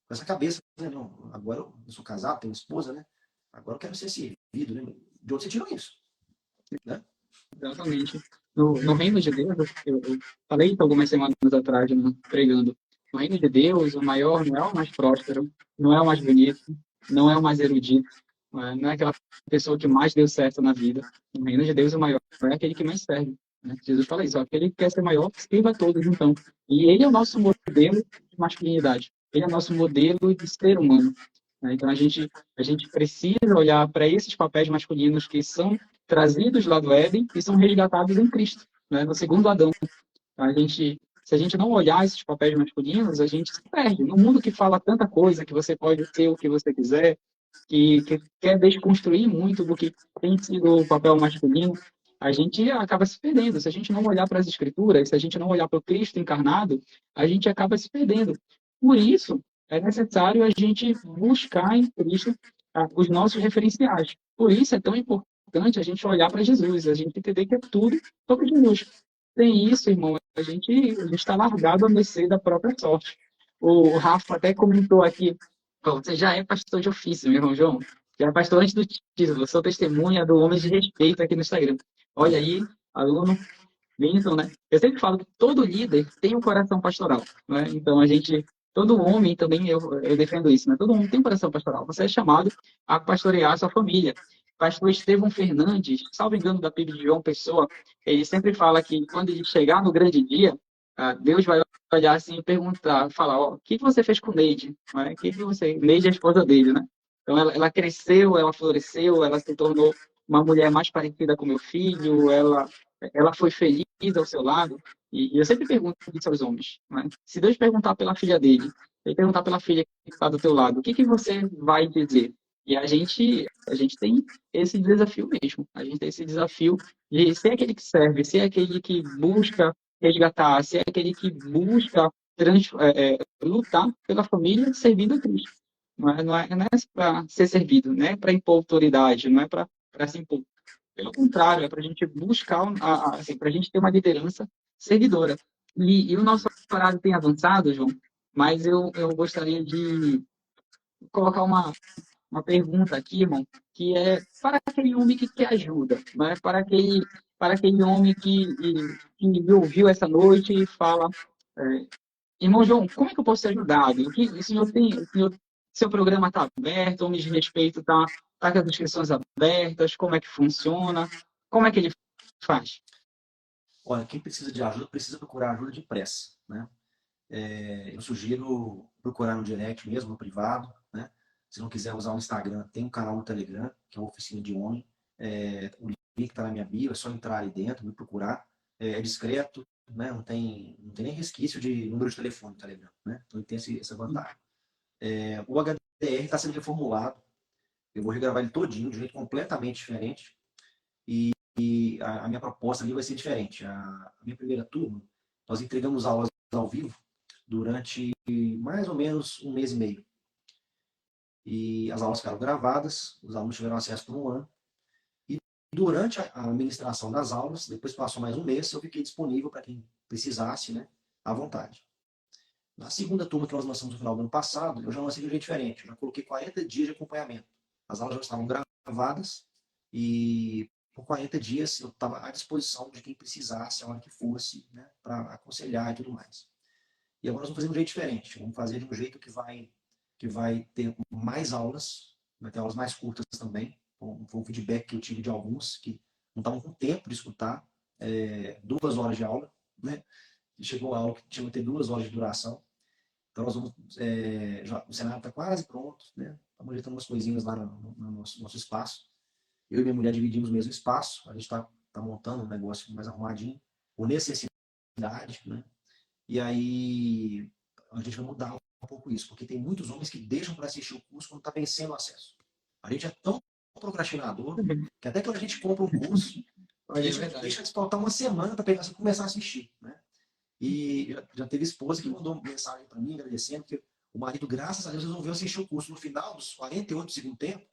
com essa cabeça, né? Não, agora eu sou casado, tenho esposa, né? Agora eu quero ser servido, né? De onde você tirou isso? Né? Exatamente. No reino de Deus, eu falei isso algumas semanas atrás, né, pregando. No reino de Deus, o maior não é o mais próspero, não é o mais bonito, não é o mais erudito, não é aquela pessoa que mais deu certo na vida. No reino de Deus, o maior é aquele que mais serve. Né? Jesus fala isso, ó, aquele que quer ser maior, sirva a todos, então. E ele é o nosso modelo de masculinidade. Ele é o nosso modelo de ser humano. Né? Então, a gente precisa olhar para esses papéis masculinos que são trazidos lá do Éden e são resgatados em Cristo, né? No segundo Adão. Se a gente não olhar esses papéis masculinos, a gente se perde. No mundo que fala tanta coisa, que você pode ser o que você quiser, que quer desconstruir muito do que tem sido o papel masculino, a gente acaba se perdendo. Se a gente não olhar para as Escrituras, se a gente não olhar para o Cristo encarnado, a gente acaba se perdendo. Por isso, é necessário a gente buscar em Cristo os nossos referenciais. Por isso é tão importante a gente olhar para Jesus, a gente entender que é tudo sobre Jesus. Sem isso, irmão, a gente está largado a mercê da própria sorte. O Rafa até comentou aqui, pô, você já é pastor de ofício, meu irmão João. Já é pastor antes do título. Eu sou testemunha do Homem de Respeito aqui no Instagram. Olha aí, aluno, Linton, né? Eu sempre falo que todo líder tem um coração pastoral, né? Então todo homem também, eu defendo isso, né? Todo homem tem um coração pastoral. Você é chamado a pastorear a sua família. Pastor Estevão Fernandes, salvo engano da PIB de João Pessoa, ele sempre fala que quando ele chegar no grande dia, Deus vai olhar assim e perguntar, falar, ó, o que você fez com Neide? Né? O que você... Neide é a esposa dele, né? Então ela cresceu, ela floresceu, ela se tornou uma mulher mais parecida com meu filho, ela foi feliz ao seu lado. E eu sempre pergunto isso aos homens. Né? Se Deus perguntar pela filha dele, ele perguntar pela filha que está do teu lado, o que você vai dizer? E a gente tem esse desafio mesmo. A gente tem esse desafio de ser aquele que serve, ser aquele que busca resgatar, ser aquele que busca lutar pela família servindo a Cristo. Não é para ser servido, não é para impor autoridade, não é para para se impor. Pelo contrário, é para a gente buscar, assim, para a gente ter uma liderança seguidora. E o nosso horário tem avançado, João, mas eu gostaria de colocar uma pergunta aqui, irmão, que é para aquele homem que quer ajuda, né? Para aquele homem que me ouviu essa noite e fala, é, irmão João, como é que eu posso ser ajudado? Seu programa está aberto, Homens de Respeito tá com as inscrições abertas, como é que funciona? Como é que ele faz? Olha, quem precisa de ajuda precisa procurar ajuda depressa, né? Eu sugiro procurar no direct mesmo, no privado, né? Se não quiser usar o Instagram, tem um canal no Telegram, que é a Oficina de Homem. O link está na minha bio, é só entrar ali dentro, me procurar. É discreto, né? Não tem nem resquício de número de telefone no Telegram, né? Então ele tem essa vantagem. O HDR está sendo reformulado. Eu vou regravar ele todinho, de um jeito completamente diferente. E a minha proposta ali vai ser diferente. A minha primeira turma, nós entregamos aulas ao vivo durante mais ou menos um mês e meio. E as aulas ficaram gravadas, os alunos tiveram acesso por um ano. E durante a administração das aulas, depois passou mais um mês, eu fiquei disponível para quem precisasse, né, à vontade. Na segunda turma que nós lançamos no final do ano passado, eu já lancei de um jeito diferente. Eu já coloquei 40 dias de acompanhamento. As aulas já estavam gravadas e por 40 dias eu estava à disposição de quem precisasse, a hora que fosse, né, para aconselhar e tudo mais. E agora nós vamos fazer de um jeito diferente. Vamos fazer de um jeito que vai ter mais aulas, vai ter aulas mais curtas também. Foi um feedback que eu tive de alguns que não estavam com tempo de escutar 2 horas de aula, né? E chegou a aula que tinha que ter 2 horas de duração. Então nós vamos, o cenário está quase pronto, né? Estamos ajeitando umas coisinhas lá no nosso espaço. Eu e minha mulher dividimos o mesmo espaço, a gente está montando um negócio mais arrumadinho, por necessidade, né? E aí a gente vai mudar um pouco isso, porque tem muitos homens que deixam para assistir o curso quando está vencendo o acesso. A gente é tão procrastinador que até quando a gente compra um curso, a Olha, é gente verdade. deixa de faltar uma semana para começar a assistir, né? E já teve esposa que mandou mensagem para mim agradecendo que o marido, graças a Deus, resolveu assistir o curso no final dos 48 do segundo tempo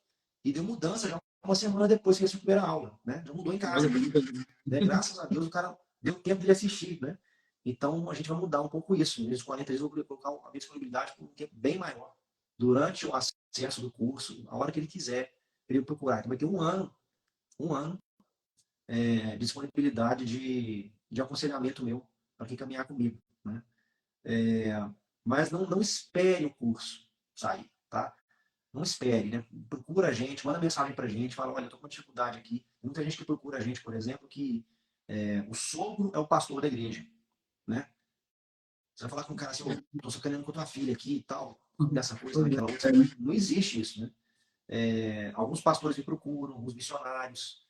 e deu mudança já uma semana depois que ele assistiu a primeira aula, né? Já mudou em casa, Olha, muito bem. né? Graças a Deus o cara deu tempo de assistir, né? Então a gente vai mudar um pouco isso. Nesses 40 dias eu vou colocar a minha disponibilidade por um tempo bem maior. Durante o acesso do curso, a hora que ele quiser, ele procurar. Então vai ter um ano de disponibilidade de aconselhamento meu para quem caminhar comigo, né? Mas não espere o curso sair, tá? Não espere, né? Procura a gente, manda mensagem pra gente, fala, olha, eu tô com dificuldade aqui. Tem muita gente que procura a gente, por exemplo, que o sogro é o pastor da igreja, né? Você vai falar com um cara assim, eu tô sacaneando com a tua filha aqui e tal, dessa coisa, Pois daquela outra. é, né? Não existe isso, né? Alguns pastores me procuram, alguns missionários,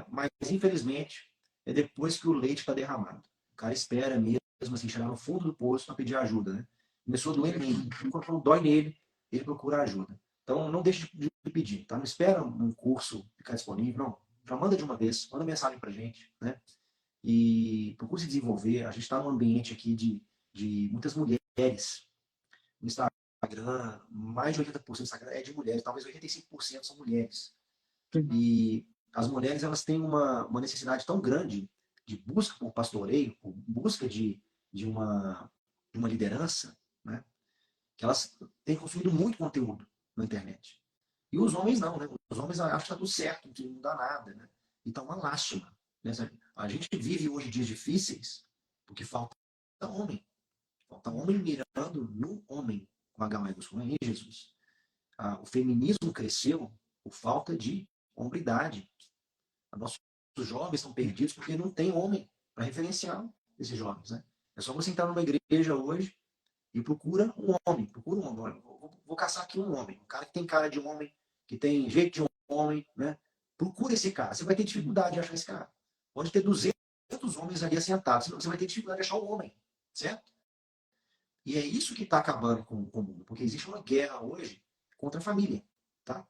mas infelizmente é depois que o leite está derramado. O cara espera mesmo assim, chegar no fundo do poço para pedir ajuda, né? Começou a doer nele. Quando dói nele, ele procura ajuda. Então não deixe de pedir, tá? Não espera um curso ficar disponível, não. Já manda de uma vez, manda mensagem pra gente, né? E procure se desenvolver. A gente está num ambiente aqui de muitas mulheres. No Instagram, mais de 80% do Instagram é de mulheres, talvez 85% são mulheres. E as mulheres elas têm uma necessidade tão grande de busca por pastoreio, por busca de uma liderança, né? Que elas têm consumido muito conteúdo na internet. E os homens não, né? Os homens acham que está tudo certo, que não dá nada, né? Então, uma lástima. Né? A gente vive hoje dias difíceis porque falta homem. Falta homem mirando no homem, com H maiúsculo, em Jesus. O feminismo cresceu por falta de hombridade. Nossos jovens estão perdidos porque não tem homem para referenciar esses jovens. Né? É só você entrar numa igreja hoje e procura um homem. Procura um homem. Vou caçar aqui um homem. Um cara que tem cara de homem, que tem jeito de homem. Né? Procura esse cara. Você vai ter dificuldade de achar esse cara. Pode ter 200 homens ali assentados. Você vai ter dificuldade de achar um homem. Certo? E é isso que está acabando com o mundo. Porque existe uma guerra hoje contra a família. Tá?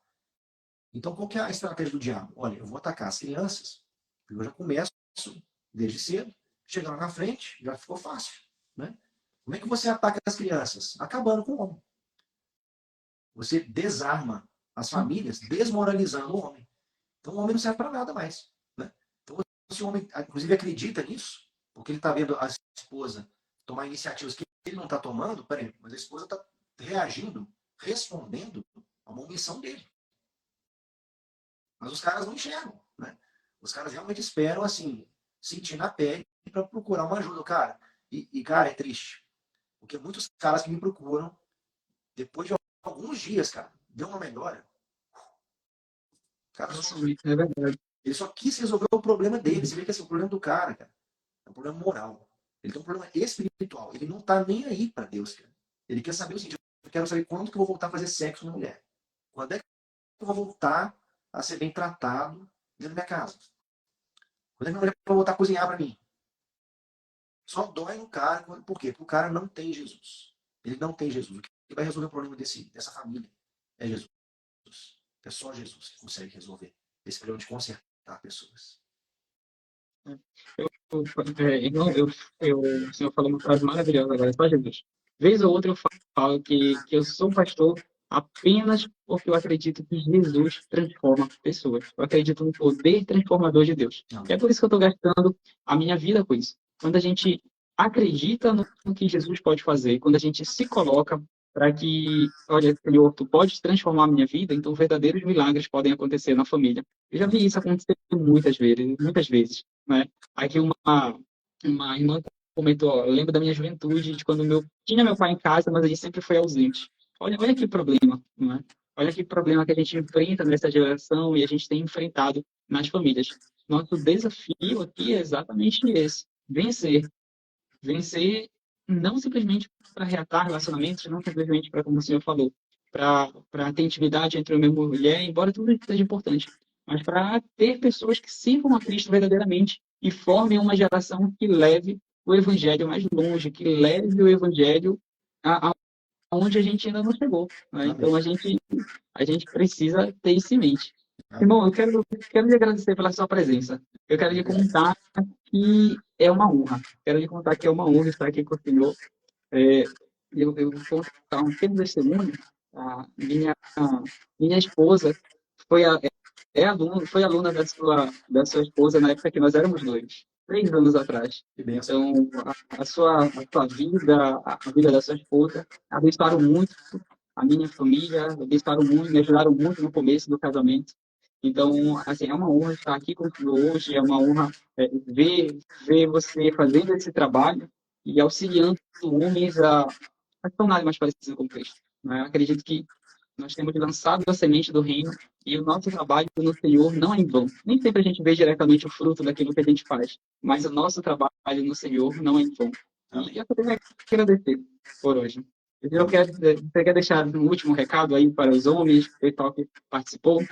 Então, qual que é a estratégia do diabo? Olha, eu vou atacar as crianças, eu já começo desde cedo, chegar lá na frente, já ficou fácil. Né? Como é que você ataca as crianças? Acabando com o homem. Você desarma as famílias, desmoralizando o homem. Então o homem não serve para nada mais. Né? Então, se o homem, inclusive, acredita nisso, porque ele está vendo a esposa tomar iniciativas que ele não está tomando, peraí, mas a esposa está reagindo, respondendo a uma omissão dele. Mas os caras não enxergam. Né? Os caras realmente esperam, assim, sentir na pele para procurar uma ajuda. Cara, cara, é triste. Porque muitos caras que me procuram, depois de alguns dias, cara, deu uma melhora. Cara, Nossa, amigo, é verdade. ele só quis resolver o problema dele. Você vê que esse é o problema do cara, cara. É um problema moral. Ele tem um problema espiritual. Ele não tá nem aí para Deus, cara. Ele quer saber o seguinte: eu quero saber quando que eu vou voltar a fazer sexo com minha mulher. Quando é que eu vou voltar a ser bem tratado dentro da minha casa? Quando é que minha mulher vai voltar a cozinhar para mim? Só dói no cara. Por quê? Porque o cara não tem Jesus. Ele não tem Jesus. O que vai resolver o problema dessa família é Jesus. É só Jesus que consegue resolver esse problema de consertar pessoas. Irmão, o senhor falou uma frase maravilhosa agora, só Jesus. Vez ou outra eu falo que eu sou pastor apenas porque eu acredito que Jesus transforma pessoas. Eu acredito no poder transformador de Deus. E é Amém. por isso que eu estou gastando a minha vida com isso. Quando a gente acredita no que Jesus pode fazer, quando a gente se coloca para que, olha, Senhor, tu podes transformar a minha vida, então verdadeiros milagres podem acontecer na família. Eu já vi isso acontecer muitas vezes, né? Aqui uma irmã comentou, ó, eu lembro da minha juventude, de quando tinha meu pai em casa, mas ele sempre foi ausente. Olha que problema, não é? Olha que problema que a gente enfrenta nessa geração e a gente tem enfrentado nas famílias. Nosso desafio aqui é exatamente esse: vencer. Vencer não simplesmente para reatar relacionamentos, não simplesmente para, como o senhor falou, para ter intimidade entre homem e mulher, embora tudo isso seja importante, mas para ter pessoas que sirvam a Cristo verdadeiramente e formem uma geração que leve o evangelho mais longe, que leve o evangelho aonde a gente ainda não chegou. Né? Então Amém. a gente precisa ter isso em mente. Amém. Irmão, eu quero lhe agradecer pela sua presença. Eu quero lhe contar que é uma honra. Quero lhe contar que é uma honra estar aqui com o senhor. É, eu vou contar um pequeno testemunho. A minha esposa foi, foi aluna da sua esposa na época que nós éramos noivos, 3 anos atrás. Que benção. Então, a sua vida, a vida da sua esposa, abençoaram muito a minha família, abençoaram muito, me ajudaram muito no começo do casamento. Então, assim, é uma honra estar aqui contigo hoje, é uma honra ver você fazendo esse trabalho e auxiliando homens a se tornarem mais parecidos com Cristo. Né? Eu acredito que nós temos lançado a semente do reino e o nosso trabalho no Senhor não é em vão. Nem sempre a gente vê diretamente o fruto daquilo que a gente faz, mas o nosso trabalho no Senhor não é em vão. E Amém. eu também quero agradecer por hoje. Amém. Você quer deixar um último recado aí para os homens, o pessoal que participou?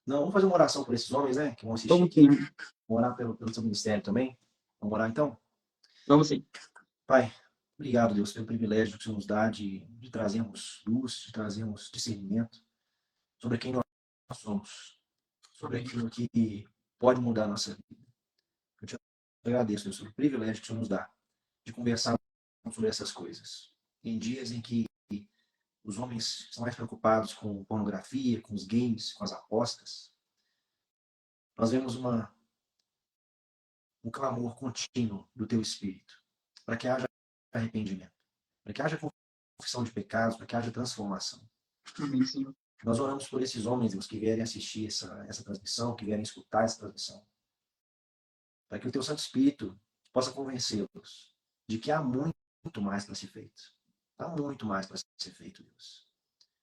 Não, vamos fazer uma oração por esses homens, né? Que vão assistir Vamos sim, aqui. Vamos orar pelo seu ministério também. Vamos orar então? vamos sim. Pai, obrigado, Deus, pelo privilégio que o Senhor nos dá de trazermos luz, de trazermos discernimento sobre quem nós somos, sobre Amém. aquilo que pode mudar a nossa vida. Eu te agradeço, Deus, pelo privilégio que o Senhor nos dá de conversar sobre essas coisas. Em dias em que os homens estão mais preocupados com pornografia, com os games, com as apostas, nós vemos um clamor contínuo do teu Espírito, para que haja arrependimento, para que haja confissão de pecados, para que haja transformação. Amém, Senhor. Nós oramos por esses homens, Deus, que vierem assistir essa transmissão, que vierem escutar essa transmissão, para que o teu Santo Espírito possa convencê-los de que há muito mais para ser feito. Há muito mais para ser feito, Deus.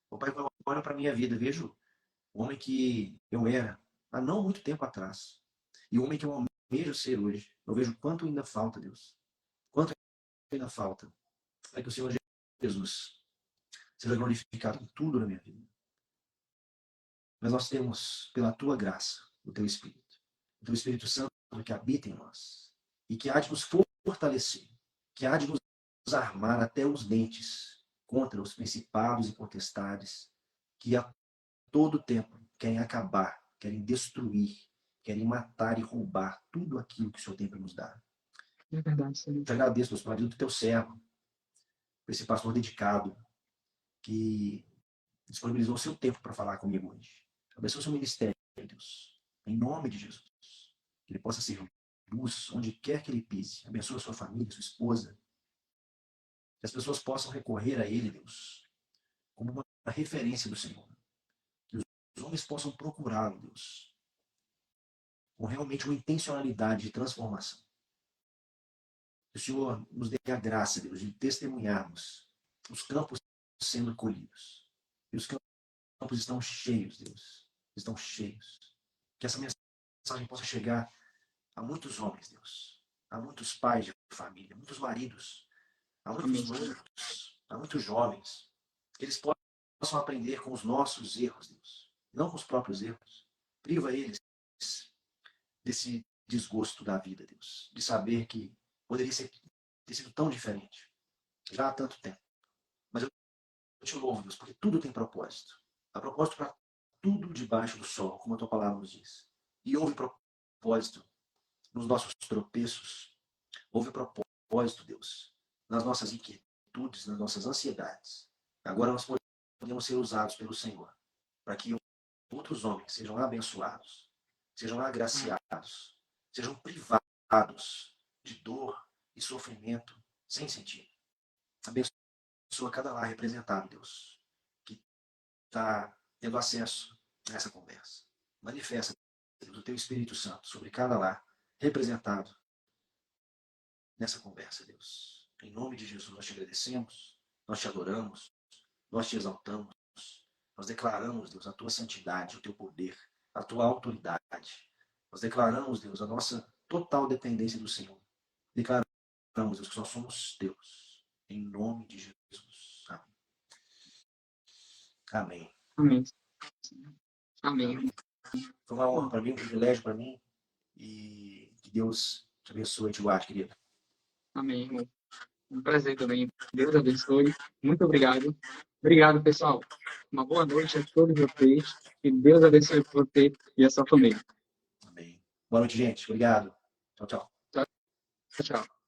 O Pai, eu olho para a minha vida, vejo o homem que eu era há não muito tempo atrás, e o homem que eu almejo ser hoje. Eu vejo quanto ainda falta, Deus. Quanto ainda falta para que o Senhor Jesus seja glorificado em tudo na minha vida. Mas nós temos, pela tua graça, o teu Espírito Santo que habita em nós e que há de nos fortalecer, que há de nos armar até os dentes contra os principados e potestades que a todo tempo querem acabar, querem destruir, querem matar e roubar tudo aquilo que o Senhor tem para nos dar. É verdade, Senhor. Te agradeço, Deus, pela vida do teu servo, por esse pastor dedicado que disponibilizou o seu tempo para falar comigo hoje. Abençoe o seu ministério. Deus. Em nome de Jesus. Que ele possa ser luz onde quer que ele pise. Abençoa sua família, sua esposa. Que as pessoas possam recorrer a ele, Deus, como uma referência do Senhor. Que os homens possam procurá-lo, Deus, com realmente uma intencionalidade de transformação. Que o Senhor nos dê a graça, Deus, de testemunharmos os campos sendo colhidos. E os campos estão cheios, Deus. Estão cheios. Que essa mensagem possa chegar a muitos homens, Deus. A muitos pais de família, a muitos maridos, a muitos noivos, a muitos jovens. Que eles possam aprender com os nossos erros, Deus. Não com os próprios erros. Priva eles desse desgosto da vida, Deus. De saber que poderia ter sido tão diferente. Já há tanto tempo. Mas eu te louvo, Deus, porque tudo tem propósito. Há propósito para tudo debaixo do sol, como a tua palavra nos diz. E houve propósito nos nossos tropeços. Houve propósito, Deus, nas nossas inquietudes, nas nossas ansiedades. Agora nós podemos ser usados pelo Senhor para que outros homens sejam abençoados, sejam agraciados, sejam privados de dor e sofrimento sem sentido. Abençoa cada lar representado, Deus, que está tendo acesso a essa conversa. Manifesta, Deus, o teu Espírito Santo sobre cada lar representado nessa conversa, Deus. Em nome de Jesus, nós te agradecemos, nós te adoramos, nós te exaltamos, nós declaramos, Deus, a tua santidade, o teu poder, a tua autoridade. Nós declaramos, Deus, a nossa total dependência do Senhor. Declaramos, Deus, que nós somos teus. Em nome de Jesus. Amém. Amém. Amém. Amém. Foi uma honra para mim, um privilégio para mim. E que Deus te abençoe e te guarde, querido. Amém, irmão. Um prazer também. Deus abençoe. Muito obrigado. Obrigado, pessoal. Uma boa noite a todos vocês. Que Deus abençoe você e a sua família. Amém. Boa noite, gente. Obrigado. Tchau, tchau. Tchau, tchau.